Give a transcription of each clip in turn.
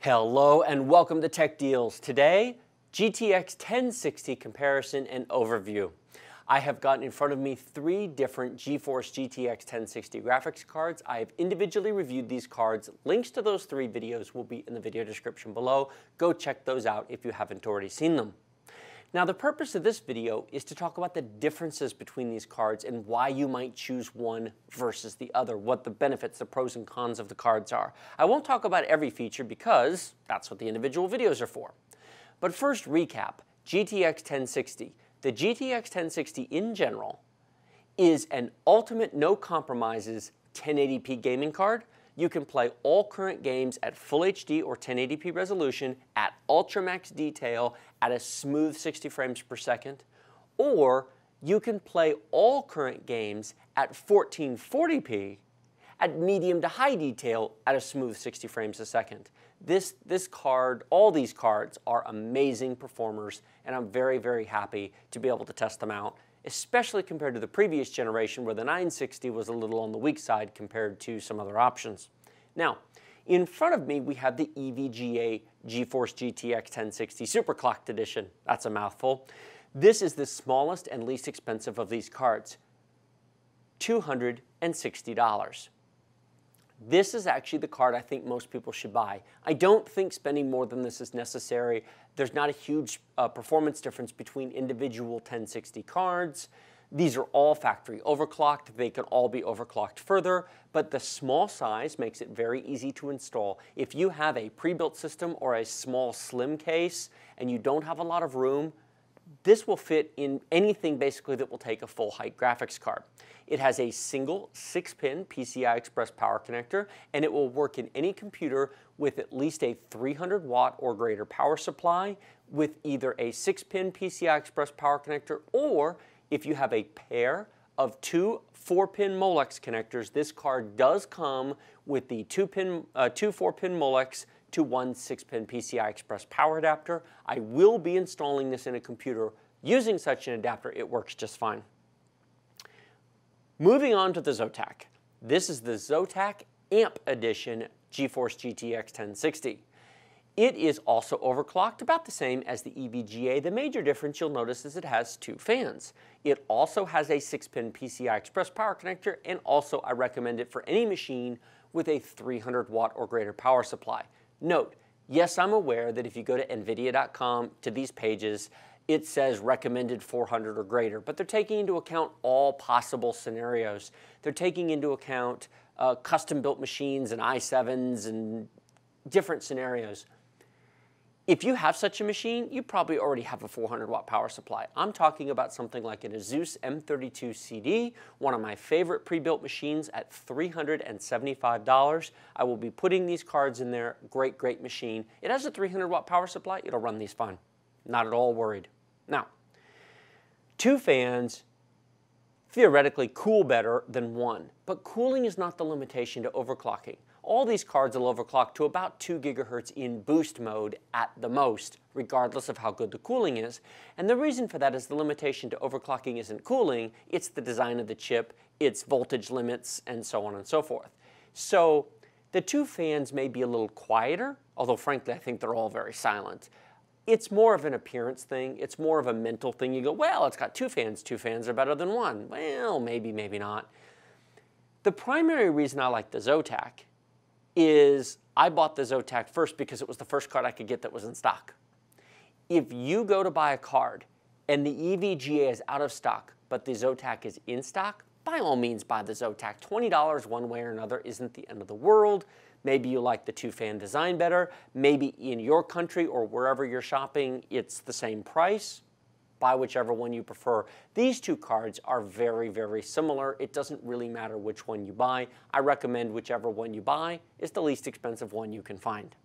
Hello and welcome to Tech Deals. Today, GTX 1060 comparison and overview. I have got in front of me three different GeForce GTX 1060 graphics cards. I have individually reviewed these cards. Links to those three videos will be in the video description below. Go check those out if you haven't already seen them. Now, the purpose of this video is to talk about the differences between these cards and why you might choose one versus the other, what the benefits, the pros and cons of the cards are. I won't talk about every feature because that's what the individual videos are for. But first, recap, GTX 1060. The GTX 1060 in general is an ultimate no compromises 1080p gaming card. You can play all current games at Full HD or 1080p resolution at ultra max detail at a smooth 60 frames per second, or you can play all current games at 1440p at medium to high detail at a smooth 60 frames a second. This card, all these cards are amazing performers, and I'm very, very happy to be able to test them out, especially compared to the previous generation where the 960 was a little on the weak side compared to some other options. Now, in front of me we have the EVGA GeForce GTX 1060 SuperClocked edition. That's a mouthful. This is the smallest and least expensive of these cards, $260. This is actually the card I think most people should buy. I don't think spending more than this is necessary. There's not a huge performance difference between individual 1060 cards. These are all factory overclocked. They can all be overclocked further, but the small size makes it very easy to install. If you have a pre-built system or a small slim case and you don't have a lot of room, this will fit in anything basically that will take a full height graphics card. It has a single 6-pin PCI-Express power connector, and it will work in any computer with at least a 300 watt or greater power supply with either a 6-pin PCI-Express power connector, or if you have a pair of two 4-pin Molex connectors, this card does come with the two 4-pin Molex to one 6-pin PCI-Express power adapter. I will be installing this in a computer using such an adapter. It works just fine. Moving on to the Zotac. This is the Zotac Amp Edition GeForce GTX 1060. It is also overclocked, about the same as the EVGA. The major difference you'll notice is it has two fans. It also has a 6-pin PCI-Express power connector, and also I recommend it for any machine with a 300 watt or greater power supply. Note, yes, I'm aware that if you go to NVIDIA.com to these pages, it says recommended 400 or greater, but they're taking into account all possible scenarios. They're taking into account custom-built machines and i7s and different scenarios. If you have such a machine, you probably already have a 400 watt power supply. I'm talking about something like an ASUS M32 CD, one of my favorite pre-built machines at $375. I will be putting these cards in there. Great, great machine. It has a 300 watt power supply. It'll run these fine. Not at all worried. Now, two fans theoretically cool better than one, but cooling is not the limitation to overclocking. All these cards will overclock to about 2 gigahertz in boost mode at the most, regardless of how good the cooling is. And the reason for that is the limitation to overclocking isn't cooling, it's the design of the chip, its voltage limits, and so on and so forth. So the two fans may be a little quieter, although frankly I think they're all very silent. It's more of an appearance thing. It's more of a mental thing. You go, well, it's got two fans. Two fans are better than one. Well, maybe, maybe not. The primary reason I like the Zotac is I bought the Zotac first because it was the first card I could get that was in stock. If you go to buy a card and the EVGA is out of stock, but the Zotac is in stock, by all means buy the Zotac. $20 one way or another isn't the end of the world. Maybe you like the two-fan design better. Maybe in your country or wherever you're shopping, it's the same price. Buy whichever one you prefer. These two cards are very, very similar. It doesn't really matter which one you buy. I recommend whichever one you buy is the least expensive one you can find.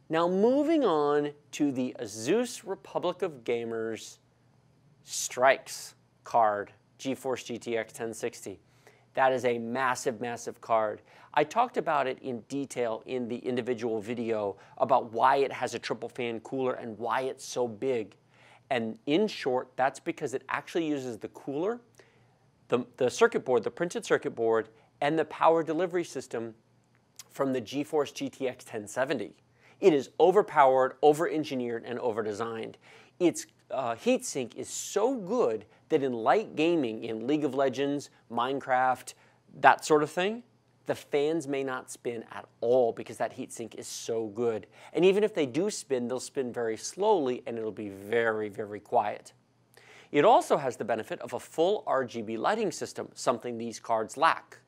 Now moving on to the ASUS Republic of Gamers Strix card, GeForce GTX 1060. That is a massive, massive card. I talked about it in detail in the individual video about why it has a triple fan cooler and why it's so big. And in short, that's because it actually uses the cooler, the circuit board, the printed circuit board, and the power delivery system from the GeForce GTX 1070. It is overpowered, over-engineered, and over-designed. Its heatsink is so good that in light gaming, in League of Legends, Minecraft, that sort of thing, the fans may not spin at all because that heatsink is so good. And even if they do spin, they'll spin very slowly and it'll be very, very quiet. It also has the benefit of a full RGB lighting system, something these cards lack.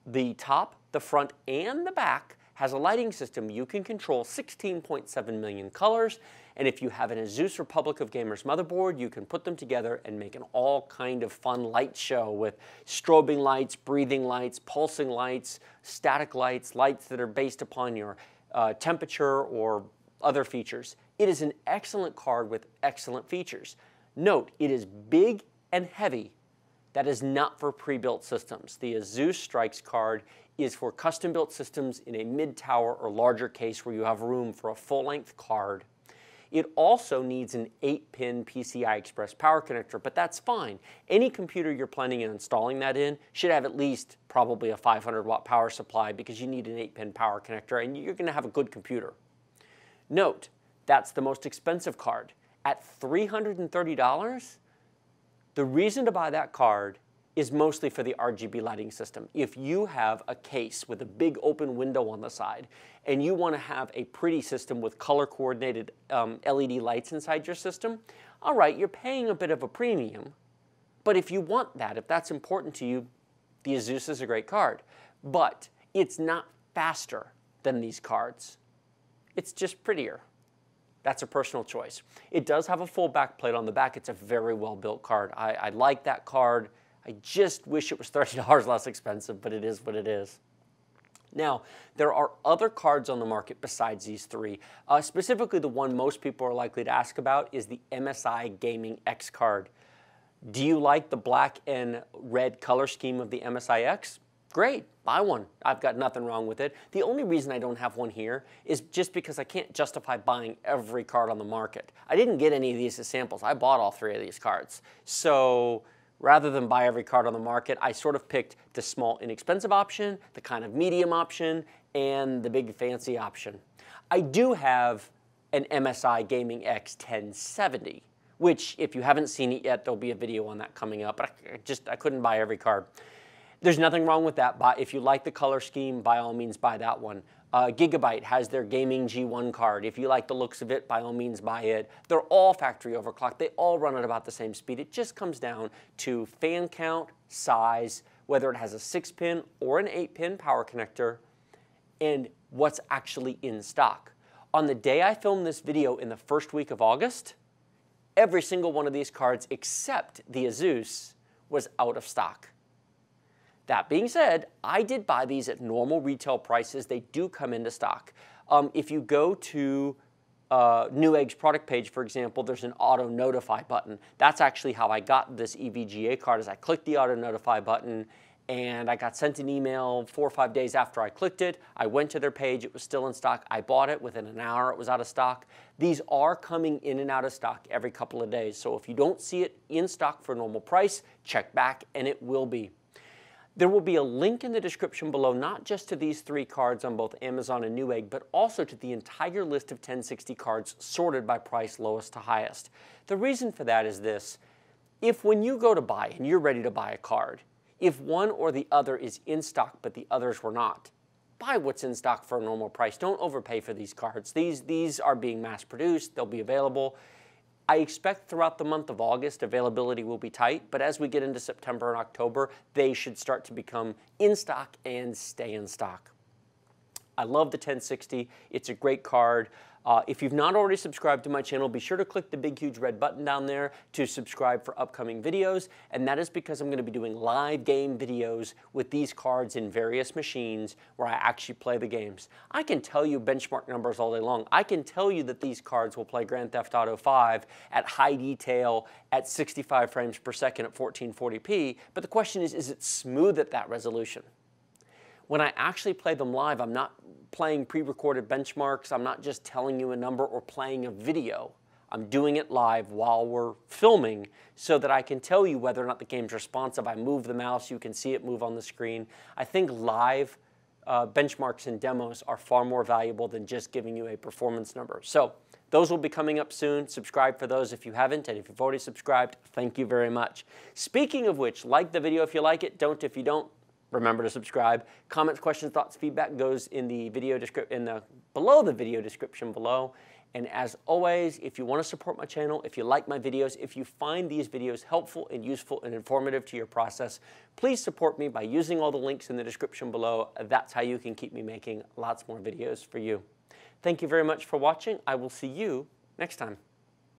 The top, the front, and the back has a lighting system. You can control 16.7 million colors, and if you have an ASUS Republic of Gamers motherboard, you can put them together and make an all kind of fun light show with strobing lights, breathing lights, pulsing lights, static lights, lights that are based upon your temperature or other features. It is an excellent card with excellent features. Note, it is big and heavy. That is not for pre-built systems. The ASUS Strix card is for custom-built systems in a mid-tower or larger case where you have room for a full-length card. It also needs an 8-pin PCI-Express power connector, but that's fine. Any computer you're planning on installing that in should have at least probably a 500-watt power supply because you need an 8-pin power connector and you're going to have a good computer. Note, that's the most expensive card. At $330, the reason to buy that card is mostly for the RGB lighting system. If you have a case with a big open window on the side and you want to have a pretty system with color-coordinated LED lights inside your system, all right, you're paying a bit of a premium. But if you want that, if that's important to you, the ASUS is a great card. But it's not faster than these cards. It's just prettier. That's a personal choice. It does have a full back plate on the back. It's a very well-built card. I like that card. I just wish it was $30 less expensive, but it is what it is. Now, there are other cards on the market besides these three. Specifically, the one most people are likely to ask about is the MSI Gaming X card. Do you like the black and red color scheme of the MSI X? Great, buy one. I've got nothing wrong with it. The only reason I don't have one here is just because I can't justify buying every card on the market. I didn't get any of these as samples. I bought all three of these cards. So rather than buy every card on the market, I sort of picked the small inexpensive option, the kind of medium option, and the big fancy option. I do have an MSI Gaming X 1070, which if you haven't seen it yet, there'll be a video on that coming up, but I couldn't buy every card. There's nothing wrong with that. If you like the color scheme, by all means buy that one. Gigabyte has their Gaming G1 card. If you like the looks of it, by all means buy it. They're all factory overclocked. They all run at about the same speed. It just comes down to fan count, size, whether it has a 6-pin or an 8-pin power connector, and what's actually in stock. On the day I filmed this video in the first week of August, every single one of these cards except the ASUS was out of stock. That being said, I did buy these at normal retail prices. They do come into stock. If you go to Newegg's product page, for example, there's an auto notify button. That's actually how I got this EVGA card. Is I clicked the auto notify button and I got sent an email 4 or 5 days after I clicked it. I went to their page. It was still in stock. I bought it. Within an hour, it was out of stock. These are coming in and out of stock every couple of days. So if you don't see it in stock for normal price, check back and it will be. There will be a link in the description below, not just to these three cards on both Amazon and Newegg, but also to the entire list of 1060 cards sorted by price lowest to highest. The reason for that is this. If when you go to buy and you're ready to buy a card, if one or the other is in stock but the others were not, buy what's in stock for a normal price. Don't overpay for these cards. These are being mass produced. They'll be available. I expect throughout the month of August, availability will be tight, but as we get into September and October, they should start to become in stock and stay in stock. I love the 1060. It's a great card. If you've not already subscribed to my channel, be sure to click the big, huge red button down there to subscribe for upcoming videos, and that is because I'm going to be doing live game videos with these cards in various machines where I actually play the games. I can tell you benchmark numbers all day long. I can tell you that these cards will play Grand Theft Auto 5 at high detail at 65 frames per second at 1440p, but the question is it smooth at that resolution? When I actually play them live, I'm not playing pre-recorded benchmarks. I'm not just telling you a number or playing a video. I'm doing it live while we're filming so that I can tell you whether or not the game's responsive. I move the mouse, you can see it move on the screen. I think live benchmarks and demos are far more valuable than just giving you a performance number. So those will be coming up soon. Subscribe for those if you haven't, and if you've already subscribed, thank you very much. Speaking of which, like the video if you like it, don't if you don't. Remember to subscribe. Comments, questions, thoughts, feedback goes in the video description, below the video description below. And as always, if you want to support my channel, if you like my videos, if you find these videos helpful and useful and informative to your process, please support me by using all the links in the description below. That's how you can keep me making lots more videos for you. Thank you very much for watching. I will see you next time.